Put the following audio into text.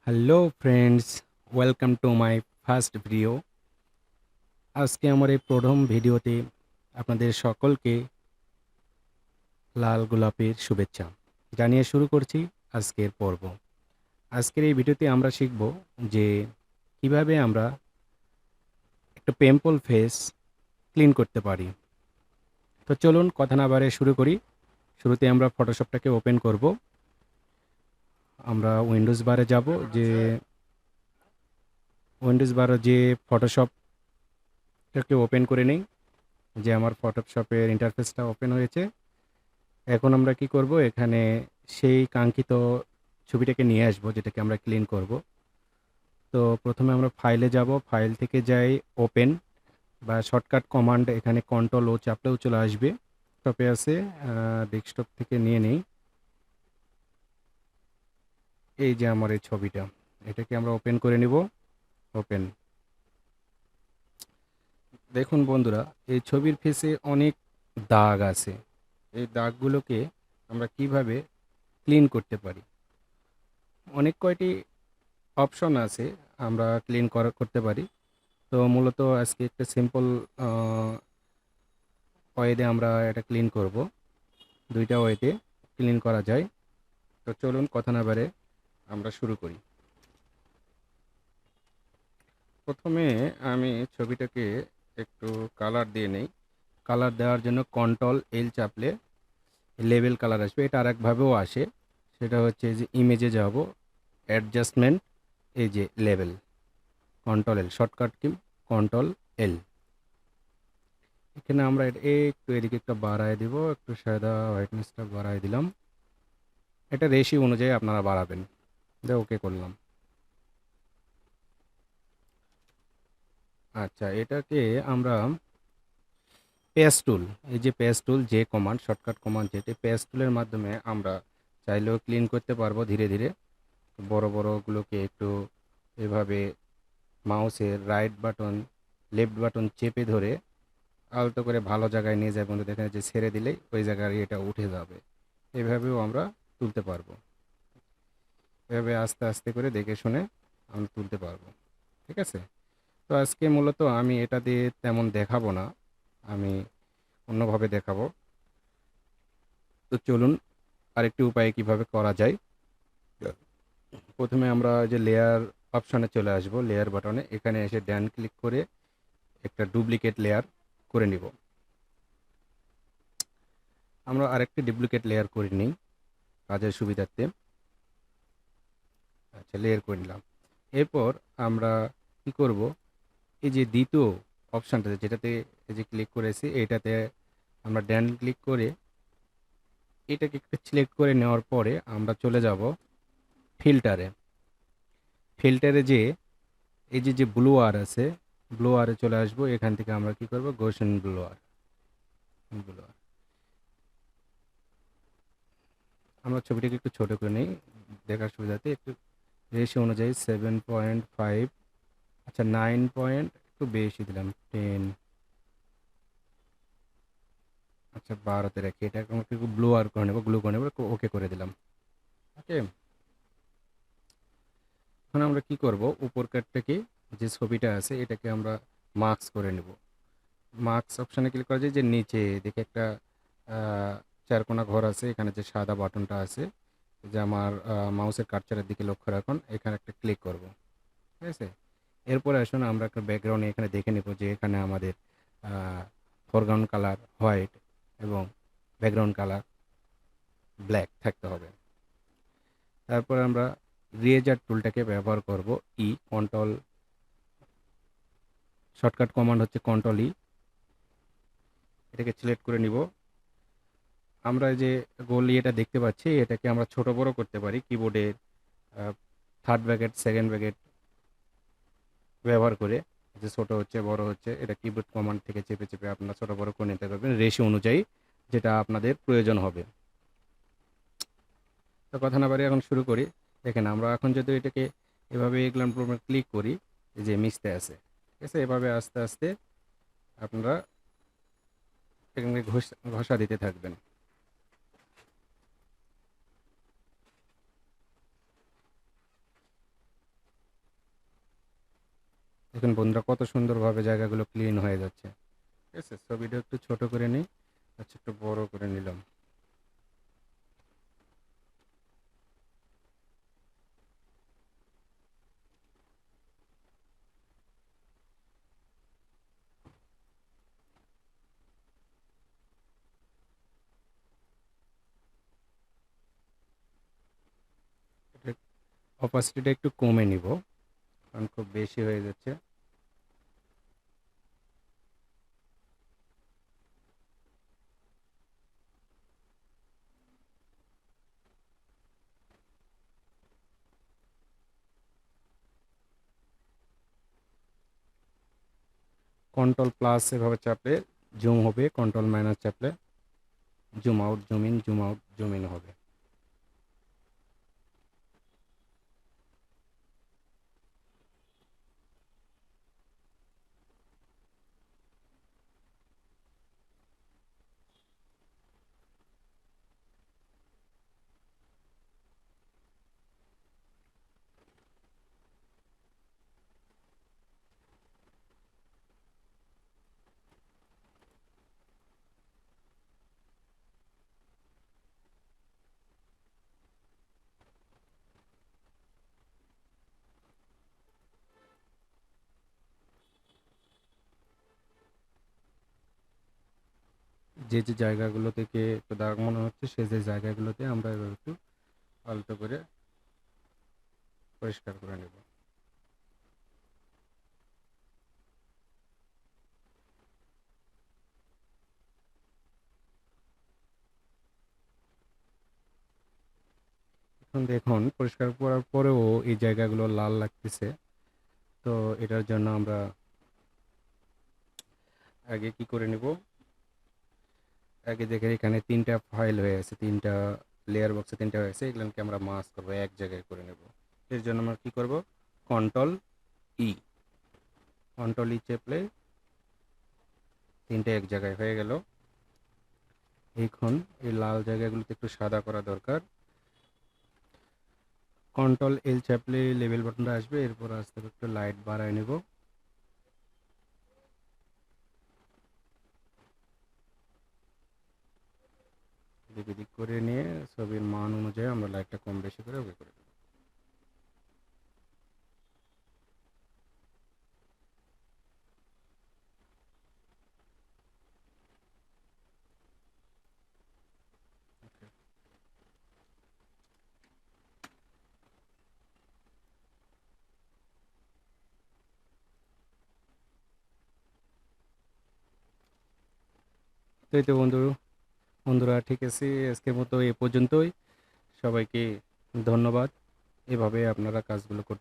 Hello friends, welcome to my first video. আজকে আমার এই প্রথম ভিডিওতে আপনাদের সকলকে লাল গোলাপের শুভেচ্ছা জানিয়ে শুরু করছি আজকের পর্ব। আজকের এই ভিডিওতে আমরা শিখব যে কিভাবে আমরা একটা পিম্পল ফেস ক্লিন করতে পারি। তো চলুন কথা না বাড়িয়ে শুরু করি। শুরুতে আমরা ফটোশপটাকে ওপেন করব। আমরা উইন্ডোজ বারে যাব, যে উইন্ডোজ বারে যে ফটোশপটাকে ওপেন করে নেই। যে আমার ফটোশপের ইন্টারফেসটা ওপেন হয়েছে। এখন আমরা কি করব, এখানে সেই কাঙ্ক্ষিত ছবিটাকে নিয়ে আসবো যেটাকে আমরা ক্লিন করব। তো প্রথমে আমরা ফাইলে যাব, ফাইল থেকে যাই ওপেন বা শর্টকাট কমান্ড, এখানে কন্ট্রোল ও চাপলেও চলে আসবে। টপে আছে, ডেস্কটপ থেকে নিয়ে নেই। এই যে আমার এই ছবিটা, এটাকে আমরা ওপেন করে নিব। ওপেন। দেখুন বন্ধুরা, এই ছবির ফেসে অনেক দাগ আছে। এই দাগগুলোকে আমরা কিভাবে ক্লিন করতে পারি, অনেক কয়টি অপশন আছে আমরা ক্লিন করতে পারি। তো মূলত আজকে একটা সিম্পল ওয়েতে আমরা এটা ক্লিন করব। দুইটা ওয়েতে ক্লিন করা যায়। তো চলুন কথা না বাড়ে আমরা শুরু করি। প্রথমে আমি ছবিটাকে একটু কালার দিয়ে নেই। কালার দেওয়ার জন্য কন্ট্রোল এল চাপলে লেভেল কালার আসবে। এটা আরেকভাবেও আসে, সেটা হচ্ছে যে ইমেজে যাব, অ্যাডজাস্টমেন্ট, এই যে লেভেল, কন্ট্রোল এল, শর্টকাট কি কন্ট্রোল এল। এখানে আমরা একটু এদিকে একটা বাড়ায় দিব, একটু সাদা হোয়াইটনেসটা বাড়ায় দিলাম। এটা রেশি অনুযায়ী আপনারা বাড়াবেন। ওকে করলাম। আচ্ছা, এটাকে আমরা পেস্ট টুল, এই যে পেস্ট টুল, যে কমান্ড, শর্টকাট কমান্ড যেটি, পেস্ট টুলের মাধ্যমে আমরা চাইলেও ক্লিন করতে পারবো ধীরে ধীরে। বড় বড়গুলোকে একটু এভাবে মাউসের রাইট বাটন লেফট বাটন চেপে ধরে আলতো করে ভালো জায়গায় নিয়ে যায় বন্ধু, দেখেন যে ছেড়ে দিলেই ওই জায়গায় এটা উঠে যাবে। এভাবেও আমরা তুলতে পারবো। এভাবে আস্তে আস্তে করে দেখে শুনে আমরা তুলতে পারবো। ঠিক আছে। তো আজকে মূলত আমি এটা দিয়ে তেমন দেখাবো না, আমি অন্যভাবে দেখাবো। তো চলুন আরেকটি উপায়ে কিভাবে করা যায়। প্রথমে আমরা যে লেয়ার অপশানে চলে আসব, লেয়ার বাটনে এখানে এসে ডান ক্লিক করে একটা ডুপ্লিকেট লেয়ার করে নিব। আমরা আরেকটি ডুপ্লিকেট লেয়ার করে নিই কাজের সুবিধার্থে। আচ্ছা, লেয়ার করে নিলাম। এরপর আমরা কি করব, এই যে দ্বিতীয় অপশানটাতে যেটাতে এই যে ক্লিক করেছি, এইটাতে আমরা ডান ক্লিক করে এটাকে একটু সিলেক্ট করে নেওয়ার পরে আমরা চলে যাব ফিল্টারে। ফিল্টারে যে এই যে যে ব্লোয়ার আছে, ব্লোয়ারে চলে আসবো। এখান থেকে আমরা কি করব, গোশন ব্লোয়ার। ব্লোয়ার আমরা ছবিটাকে একটু ছোট করে নিই দেখার সুবিধাতে। একটু রেশিও অনুযায়ী 7.5, আচ্ছা 9 পয়েন্ট, একটু বেশি দিলাম 10, আচ্ছা 12তে রাখি। এটা আমরা একটু ব্লোয়ার করে নেবো, গ্লু করে নেবো, ওকে করে দিলাম। ওকে। এখন আমরা কি করব, উপরকার থেকে যে ছবিটা আছে এটাকে আমরা মার্কস করে নেব। মার্কস অপশানে ক্লিক করা যায়, যে নিচে দেখে একটা আহ, চারকোনা ঘর আছে, এখানে যে সাদা বাটনটা আছে, যে আমার মাউসের কার্সারের দিকে লক্ষ্য রাখুন, এখানে একটা ক্লিক করব। ঠিক আছে। এরপরে আসুন আমরা একটা ব্যাকগ্রাউন্ড এখানে দেখে নেব, যে এখানে আমাদের ফরগ্রাউন্ড কালার হোয়াইট এবং ব্যাকগ্রাউন্ড কালার ব্ল্যাক থাকতে হবে। তারপর আমরা রেজার টুলটাকে ব্যবহার করব। কন্ট্রোল, শর্টকাট কমান্ড হচ্ছে কন্ট্রোল এটাকে সিলেক্ট করে নিব। আমরা যে গোল ইয়েটা দেখতে পাচ্ছি, এটাকে আমরা ছোট বড় করতে পারি কিবোর্ডের থার্ড ব্র্যাকেট সেকেন্ড ব্র্যাকেট ব্যবহার করে। যে ছোট হচ্ছে বড় হচ্ছে, এটা কিবোর্ড কমান্ড থেকে চেপে চেপে আপনারা ছোট বড় করে নিতে পারবেন রেশিও অনুযায়ী, যেটা আপনাদের প্রয়োজন হবে। তো কথা না বাড়িয়ে এখন শুরু করি। দেখেন আমরা এখন যদি এটাকে এভাবে এগুলো ক্লিক করি, এই যে মিশতে আছে। ঠিক আছে। এভাবে আস্তে আস্তে আপনারা এখানে ঘষা দিতে থাকবেন। দেখুন বন্ধুরা কত সুন্দরভাবে জায়গাগুলো ক্লিন হয়ে যাচ্ছে। ঠিক আছে? ছবিটা একটু ছোট করে নিই। আচ্ছা একটু বড় করে নিলাম। এটা অপাসিটিটা একটু কমে নিব। কারণ খুব বেশি হয়ে যাচ্ছে। কন্ট্রোল প্লাস এভাবে চাপলে জুম হবে, কন্ট্রোল মাইনাস চাপলে zoom out, zoom in, zoom out, zoom in হবে। যে জায়গাগুলো থেকে একটু দাগ মনে হচ্ছে যে জায়গাগুলোতে আমরা এবার একটু আলতো করে পরিষ্কার করে নেব। এখন দেখুন পরিষ্কার করার পরেও এই জায়গাগুলো লাল লাগতেছে। তো এটার জন্য আমরা আগে কি করে নেব, আগে দেখে এখানে ৩টা ফাইল হয়ে আছে, ৩টা লেয়ার বক্সে ৩টা হয়ে আছে, এগুলোকে আমরা মার্জ করব, এক জায়গায় করে নেব। এর জন্য আমরা কি করব, কন্ট্রোল ই, কন্ট্রোল ই চেপলে ৩টে এক জায়গায় হয়ে গেল। এখন এই লাল জায়গাগুলোতে একটু সাদা করা দরকার। কন্ট্রোল এল চাপলে লেভেল বাটনটা আসবে, এরপর আস্তে করে একটু লাইট বাড়ায় নেব। এদিক এদিক করে নিয়ে ছবির মান অনুযায়ী আমরা লাইটটা কম বেশি করে ওকে করে দেব। তো এই তো বন্ধুরা ঠিক আছে, আজকের মতো এ পর্যন্তই। সবাইকে ধন্যবাদ। এভাবে আপনারা কাজগুলো করতে